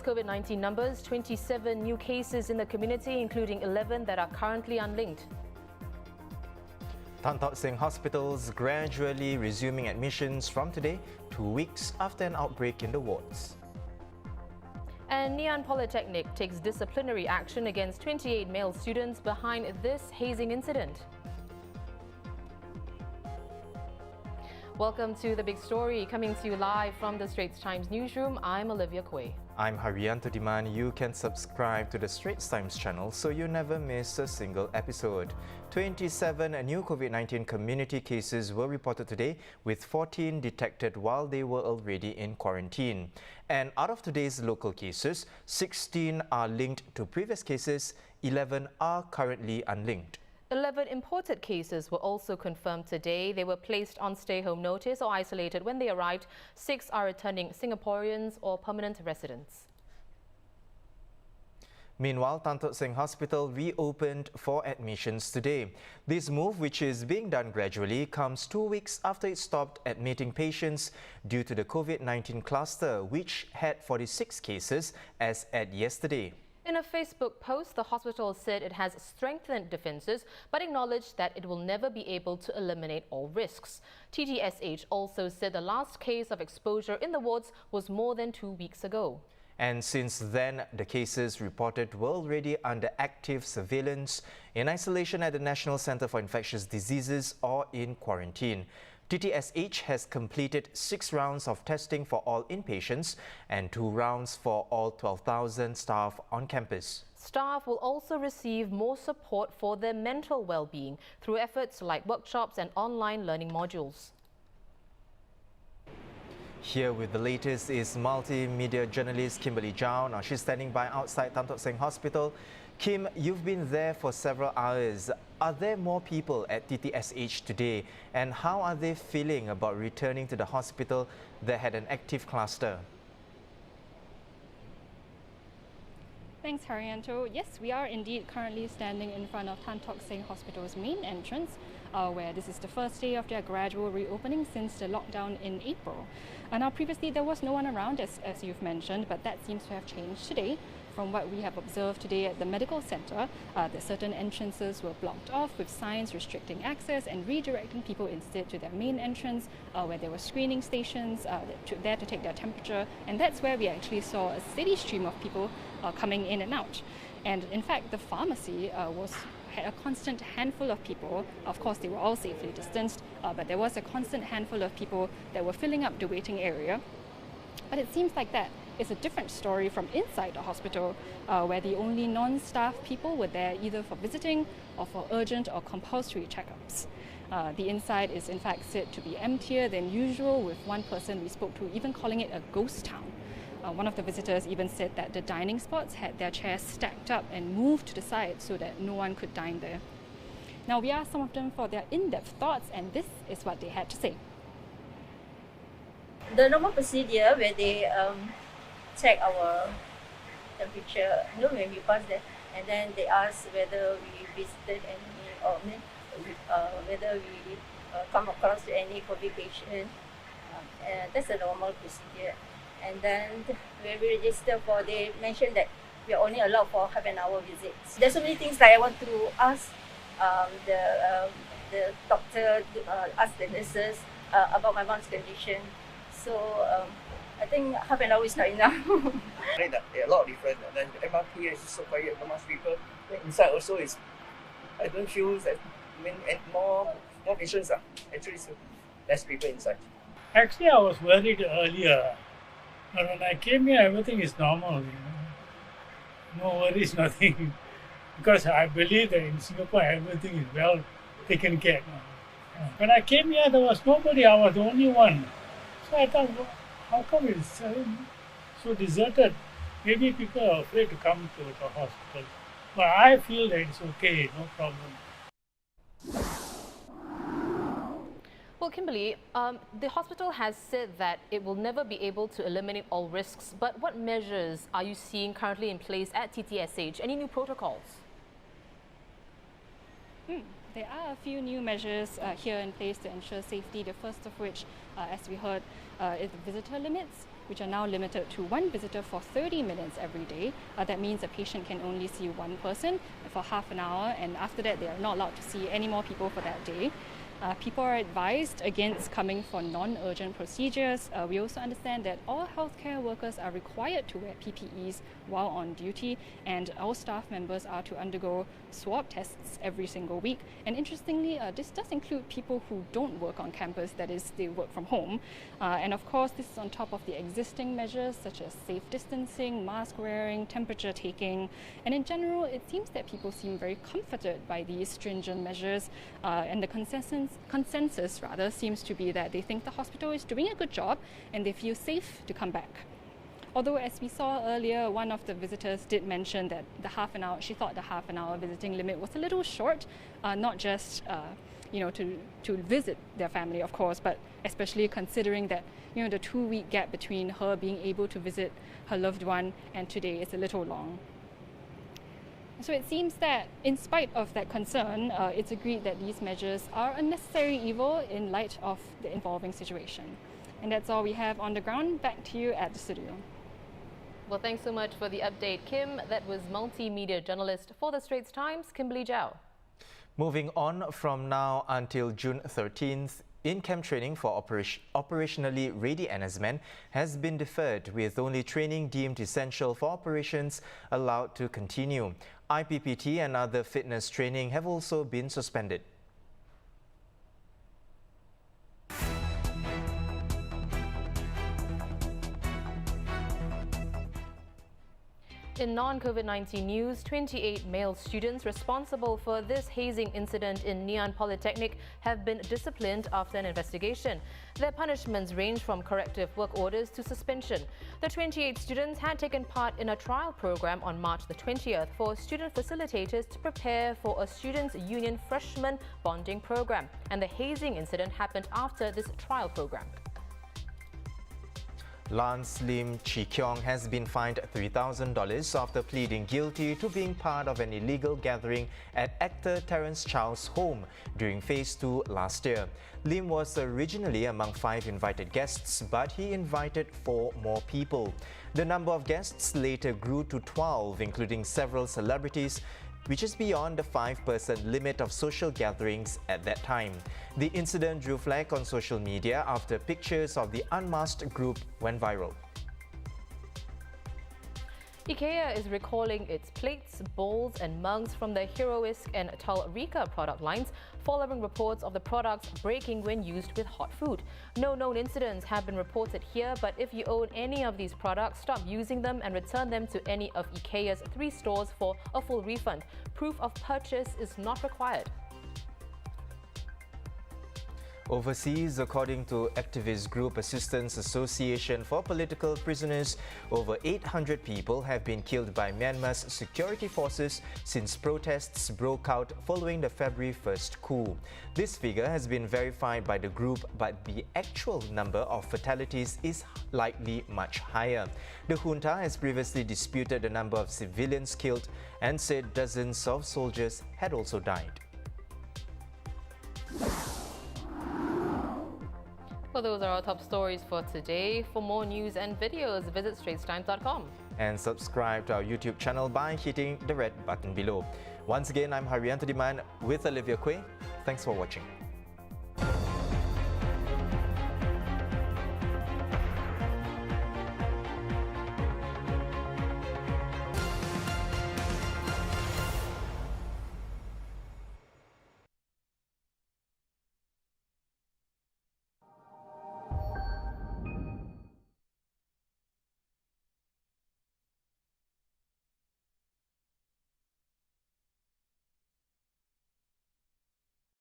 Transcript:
COVID-19 numbers, 27 new cases in the community, including 11 that are currently unlinked. Tan Tock Seng hospitals gradually resuming admissions from today, 2 weeks after an outbreak in the wards. And Ngee Polytechnic takes disciplinary action against 28 male students behind this hazing incident. Welcome to The Big Story, coming to you live from the Straits Times newsroom. I'm Olivia Quay. I'm Haryanto Diman. You can subscribe to the Straits Times channel so you never miss a single episode. 27 new COVID-19 community cases were reported today, with 14 detected while they were already in quarantine. And out of today's local cases, 16 are linked to previous cases, 11 are currently unlinked. 11 imported cases were also confirmed today. They were placed on stay-home notice or isolated when they arrived. 6 are returning Singaporeans or permanent residents. Meanwhile, Tan Tock Seng Hospital reopened for admissions today. This move, which is being done gradually, comes 2 weeks after it stopped admitting patients due to the COVID-19 cluster, which had 46 cases as at yesterday. In a Facebook post, the hospital said it has strengthened defences but acknowledged that it will never be able to eliminate all risks. TTSH also said the last case of exposure in the wards was more than 2 weeks ago. And since then, the cases reported were already under active surveillance, in isolation at the National Centre for Infectious Diseases or in quarantine. TTSH has completed 6 rounds of testing for all inpatients and 2 rounds for all 12,000 staff on campus. Staff will also receive more support for their mental well-being through efforts like workshops and online learning modules. Here with the latest is multimedia journalist Kimberly Zhao. Now she's standing by outside Tan Tock Seng Hospital. Kim, you've been there for several hours. Are there more people at TTSH today? And how are they feeling about returning to the hospital that had an active cluster? Thanks, Haryanto. Yes, we are indeed currently standing in front of Tan Tock Seng Hospital's main entrance, where this is the first day of their gradual reopening since the lockdown in April. Now, previously there was no one around, as you've mentioned, but that seems to have changed today. From what we have observed today at the medical centre, that certain entrances were blocked off with signs restricting access and redirecting people instead to their main entrance, where there were screening stations there to take their temperature, and that's where we actually saw a steady stream of people coming in and out. And in fact, the pharmacy had a constant handful of people. Of course, they were all safely distanced, but there was a constant handful of people that were filling up the waiting area. But it seems like that is a different story from inside the hospital, where the only non-staff people were there either for visiting or for urgent or compulsory checkups. The inside is in fact said to be emptier than usual, with one person we spoke to even calling it a ghost town. One of the visitors even said that the dining spots had their chairs stacked up and moved to the side so that no one could dine there. Now, we asked some of them for their in-depth thoughts, and this is what they had to say. The normal procedure where they check our temperature, when we pass there, and then they ask whether we visited any, or whether we come across any COVID patient. That's a normal procedure. And then when we register they mentioned that we are only allowed for half an hour visits. There's so many things that I want to ask the doctor, ask the nurses about my mom's condition. So I think half an hour is not enough. There are a lot of different. And then the MRT is so quiet, not much people. Then inside also is, I don't feel that more patients are actually less people inside. Actually, I was worried earlier. But when I came here, everything is normal. No worries, nothing. Because I believe that in Singapore, everything is well taken care of. When I came here, there was nobody. I was the only one. So I thought, how come it's so deserted? Maybe people are afraid to come to the hospital. But I feel that it's okay, no problem. Well, Kimberly, the hospital has said that it will never be able to eliminate all risks, but what measures are you seeing currently in place at TTSH? Any new protocols? There are a few new measures here in place to ensure safety, the first of which as we heard, is the visitor limits, which are now limited to one visitor for 30 minutes every day. That means a patient can only see one person for half an hour, and after that they are not allowed to see any more people for that day. People are advised against coming for non-urgent procedures. We also understand that all healthcare workers are required to wear PPEs while on duty, and all staff members are to undergo swab tests every single week. And interestingly, this does include people who don't work on campus, that is, they work from home. And of course, this is on top of the existing measures such as safe distancing, mask wearing, temperature taking. And in general, it seems that people seem very comforted by these stringent measures, and the consensus seems to be that they think the hospital is doing a good job and they feel safe to come back. Although, as we saw earlier, one of the visitors did mention that she thought the half an hour visiting limit was a little short, not just to visit their family, of course, but especially considering that the 2-week gap between her being able to visit her loved one and today is a little long. So it seems that in spite of that concern, it's agreed that these measures are a necessary evil in light of the evolving situation. And that's all we have on the ground. Back to you at the studio. Well, thanks so much for the update, Kim. That was multimedia journalist for the Straits Times, Kimberly Zhao. Moving on, from now until June 13th, in-camp training for operationally ready NS men has been deferred, with only training deemed essential for operations allowed to continue. IPPT and other fitness training have also been suspended. In non-COVID-19 news, 28 male students responsible for this hazing incident in Ngee Ann Polytechnic have been disciplined after an investigation. Their punishments range from corrective work orders to suspension. The 28 students had taken part in a trial program on March the 20th for student facilitators to prepare for a students' union freshman bonding program, and the hazing incident happened after this trial program. Lance Lim Chi Kyong has been fined $3,000 after pleading guilty to being part of an illegal gathering at actor Terence Chow's home during Phase 2 last year. Lim was originally among 5 invited guests, but he invited 4 more people. The number of guests later grew to 12, including several celebrities, which is beyond the 5-person limit of social gatherings at that time. The incident drew flack on social media after pictures of the unmasked group went viral. IKEA is recalling its plates, bowls and mugs from the Heroisk and Talrika product lines following reports of the products breaking when used with hot food. No known incidents have been reported here, but if you own any of these products, stop using them and return them to any of IKEA's 3 stores for a full refund. Proof of purchase is not required. Overseas, according to activist group Assistance Association for Political Prisoners, over 800 people have been killed by Myanmar's security forces since protests broke out following the February 1st coup. This figure has been verified by the group, but the actual number of fatalities is likely much higher. The junta has previously disputed the number of civilians killed and said dozens of soldiers had also died. Well, those are our top stories for today. For more news and videos, visit straitstimes.com. And subscribe to our YouTube channel by hitting the red button below. Once again, I'm Haryanto Diman with Olivia Quay. Thanks for watching.